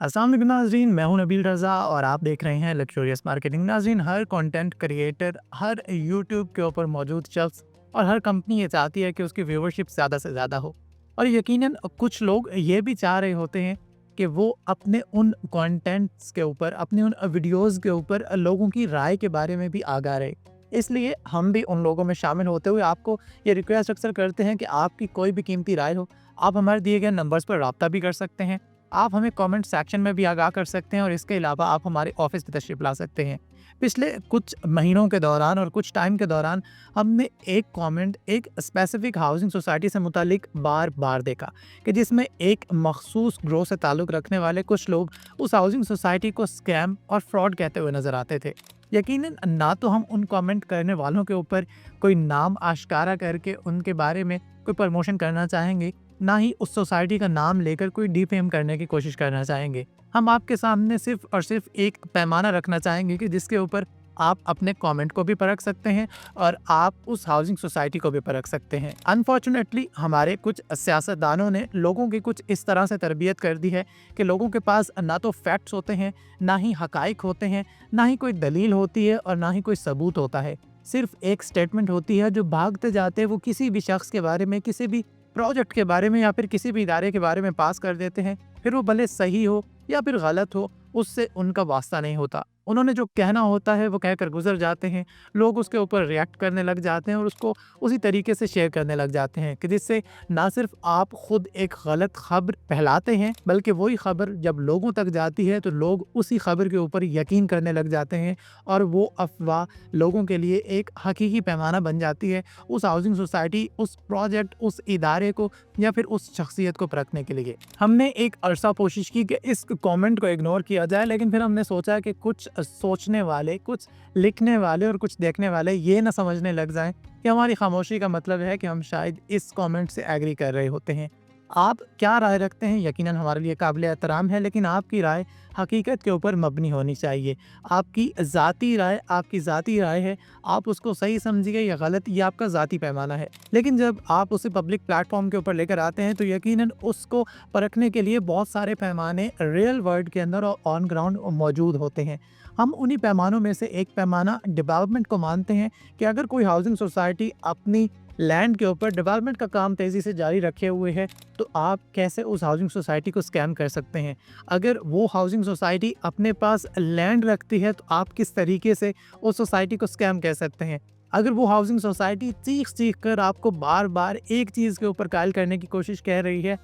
अस्सलाम वालेकुम नाज़रीन, मैं हूं नबील रज़ा और आप देख रहे हैं लक्ज़रियस मार्केटिंग। नाज़रीन, हर कंटेंट क्रिएटर, हर यूट्यूब के ऊपर मौजूद शख्स और हर कंपनी ये चाहती है कि उसकी व्यूवरशिप ज़्यादा से ज़्यादा हो। और यकीनन कुछ लोग ये भी चाह रहे होते हैं कि वो अपने उन कंटेंट्स के ऊपर, अपने उन वीडियोज़ के ऊपर लोगों की राय के बारे में भी आगाह रहे। इसलिए हम भी उन लोगों में शामिल होते हुए आपको ये रिक्वेस्ट अक्सर करते हैं कि आपकी कोई भी कीमती राय हो, आप हमारे दिए गए नंबर्स पर राब्ता भी कर सकते हैं। आप हमें कमेंट सेक्शन में भी आगाह कर सकते हैं और इसके अलावा आप हमारे ऑफिस पे तशरीफ़ ला सकते हैं। पिछले कुछ महीनों के दौरान और कुछ टाइम के दौरान हमने एक कमेंट एक स्पेसिफिक हाउसिंग सोसाइटी से मुतालिक बार-बार देखा कि जिसमें एक मख़सूस ग्रोह से ताल्लुक़ रखने वाले कुछ लोग उस हाउसिंग सोसाइटी को स्कैम और फ्रॉड कहते हुए नज़र आते थे। यकीनन ना तो हम उन कमेंट करने वालों के ऊपर कोई नाम आश्कारा करके उनके बारे में कोई प्रमोशन करना चाहेंगे, ना ही उस सोसाइटी का नाम लेकर कोई डिफेम करने की कोशिश करना चाहेंगे। हम आपके सामने सिर्फ़ और सिर्फ़ एक पैमाना रखना चाहेंगे कि जिसके ऊपर आप अपने कमेंट को भी परख सकते हैं और आप उस हाउसिंग सोसाइटी को भी परख सकते हैं। अनफॉर्चुनेटली हमारे कुछ सियासतदानों ने लोगों की कुछ इस तरह से तरबियत कर दी है कि लोगों के पास ना तो फैक्ट्स होते हैं, ना ही हकाइक होते हैं, ना ही कोई दलील होती है और ना ही कोई सबूत होता है। सिर्फ़ एक स्टेटमेंट होती है जो भागते जाते वो किसी भी शख्स के बारे में, किसी भी प्रोजेक्ट के बारे में या फिर किसी भी इदारे के बारे में पास कर देते हैं। फिर वो भले सही हो या फिर गलत हो, उससे उनका वास्ता नहीं होता। उन्होंने जो कहना होता है वो कहकर गुजर जाते हैं। लोग उसके ऊपर रिएक्ट करने लग जाते हैं और उसको उसी तरीके से शेयर करने लग जाते हैं कि जिससे ना सिर्फ आप खुद एक गलत खबर फैलाते हैं, बल्कि वही खबर जब लोगों तक जाती है तो लोग उसी खबर के ऊपर यकीन करने लग जाते हैं और वो अफवाह लोगों के लिए एक हकीकी पैमाना बन जाती है उस हाउसिंग सोसाइटी, उस प्रोजेक्ट, उस इदारे को या फिर उस शख्सियत को परखने के लिए। हमने एक अरसा कोशिश की कि इस कमेंट को इग्नोर किया जाए, लेकिन फिर हमने सोचा कि कुछ सोचने वाले, कुछ लिखने वाले और कुछ देखने वाले ये ना समझने लग जाएं कि हमारी खामोशी का मतलब है कि हम शायद इस कमेंट से एग्री कर रहे होते हैं। आप क्या राय रखते हैं यकीनन हमारे लिए काबिल एहतराम है, लेकिन आपकी राय हकीकत के ऊपर मबनी होनी चाहिए। आपकी ज़ाती राय आपकी ज़ाती राय है, आप उसको सही समझिए या गलत, ये आपका ज़ाती पैमाना है। लेकिन जब आप उसे पब्लिक प्लेटफॉर्म के ऊपर लेकर आते हैं तो यकीनन उसको परखने के लिए बहुत सारे पैमाने रियल वर्ल्ड के अंदर और ऑन ग्राउंड मौजूद होते हैं। हम उन्हीं पैमानों में से एक पैमाना डेवलपमेंट को मानते हैं कि अगर कोई हाउसिंग सोसाइटी अपनी लैंड के ऊपर डेवलपमेंट का काम तेज़ी से जारी रखे हुए है, तो आप कैसे उस हाउसिंग सोसाइटी को स्कैम कर सकते हैं। अगर वो हाउसिंग सोसाइटी अपने पास लैंड रखती है तो आप किस तरीके से उस सोसाइटी को स्कैम कर सकते हैं। अगर वो हाउसिंग सोसाइटी चीख कर आपको बार बार एक चीज़ के ऊपर कायल करने की कोशिश कह रही है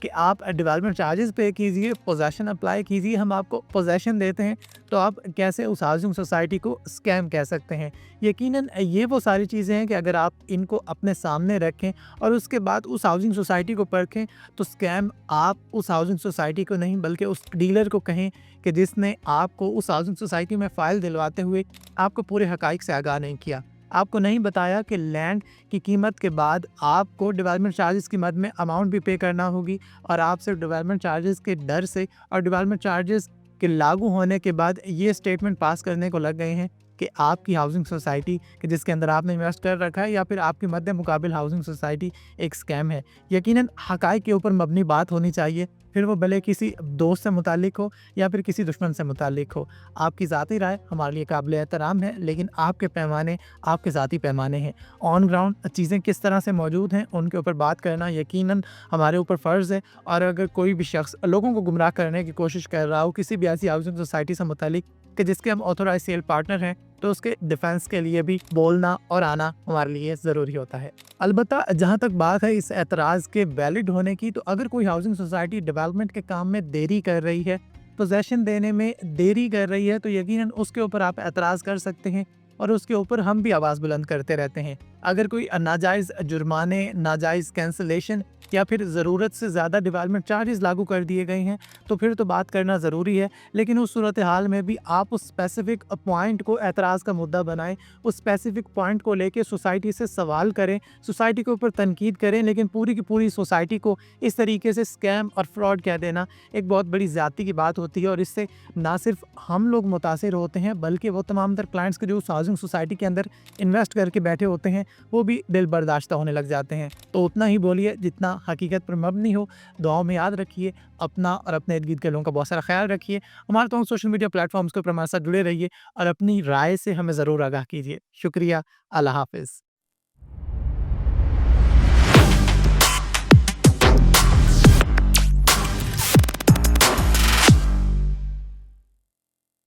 कि आप डेवलपमेंट चार्जेस पे कीजिए, पोजेसन अप्लाई कीजिए, हम आपको पोजेसन देते हैं, तो आप कैसे उस हाउसिंग सोसाइटी को स्कैम कह सकते हैं। यकीनन ये वो सारी चीज़ें हैं कि अगर आप इनको अपने सामने रखें और उसके बाद उस हाउसिंग सोसाइटी को परखें, तो स्कैम आप उस हाउसिंग सोसाइटी को नहीं बल्कि उस डीलर को कहें कि जिसने आपको उस हाउसिंग सोसाइटी में फ़ाइल दिलवाते हुए आपको पूरे हक़ाइक़ से आगाह नहीं किया। आपको नहीं बताया कि लैंड की कीमत के बाद आपको डेवलपमेंट चार्जेस की मद में अमाउंट भी पे करना होगी और आप सिर्फ डेवलपमेंट चार्जेस के डर से और डेवलपमेंट चार्जेस के लागू होने के बाद ये स्टेटमेंट पास करने को लग गए हैं कि आपकी हाउसिंग सोसाइटी कि जिसके अंदर आपने इन्वेस्ट कर रखा है या फिर आपकी मध्य मुकाबिल हाउसिंग सोसाइटी एक स्कैम है। यकीनन हक़ाइक़ के ऊपर मबनी बात होनी चाहिए, फिर वो भले किसी दोस्त से मुतालिक हो या फिर किसी दुश्मन से मुतालिक हो। आपकी ज़ाती राय हमारे लिए काबिल एहतराम है, लेकिन आपके पैमाने आपके ज़ाती पैमाने हैं। ऑन ग्राउंड चीज़ें किस तरह से मौजूद हैं उनके ऊपर बात करना यकीनन हमारे ऊपर फ़र्ज़ है। और अगर कोई भी शख्स लोगों को गुमराह करने की कोशिश कर रहा हो किसी भी ऐसी हाउसिंग सोसाइटी से मुतालिक कि जिसके हम ऑथोराइज सेल पार्टनर हैं, तो उसके डिफेंस के लिए भी बोलना और आना हमारे लिए ज़रूरी होता है। अलबत्ता जहाँ तक बात है इस एतराज़ के वैलिड होने की, तो अगर कोई हाउसिंग सोसाइटी डेवलपमेंट के काम में देरी कर रही है, पोजेसन देने में देरी कर रही है, तो यकीनन उसके ऊपर आप एतराज़ कर सकते हैं और उसके ऊपर हम भी आवाज़ बुलंद करते रहते हैं। अगर कोई नाजायज़ जुर्माने, नाजायज़ कैंसलेशन या फिर ज़रूरत से ज़्यादा डेवलपमेंट चार्जेस लागू कर दिए गए हैं, तो फिर तो बात करना ज़रूरी है। लेकिन उस सूरत हाल में भी आप उस स्पेसिफ़िक पॉइंट को एतराज़ का मुद्दा बनाएं, उस स्पेसिफ़िक पॉइंट को लेके सोसाइटी से सवाल करें, सोसाइटी के ऊपर तनकीद करें, लेकिन पूरी की पूरी सोसाइटी को इस तरीके से स्कैम और फ्रॉड कह देना एक बहुत बड़ी ज़्यादती की बात होती है। और इससे ना सिर्फ हम लोग मुतासिर होते हैं, बल्कि वो तमाम तर क्लाइंट्स के जो उस हाउसिंग सोसाइटी के अंदर इन्वेस्ट करके बैठे होते हैं, वो भी दिल बर्दाश्त होने लग जाते हैं। तो उतना ही बोलिए जितना हकीकत पर मबनी हो। दुआओं में याद रखिए, अपना और अपने इर्द-गिर्द के लोगों का बहुत सारा ख़्याल रखिए। हमारे तमाम सोशल मीडिया प्लेटफ़ॉर्म्स के ऊपर हमारे साथ जुड़े रहिए और अपनी राय से हमें ज़रूर आगाह कीजिए। शुक्रिया, अल्लाह हाफ़िज़।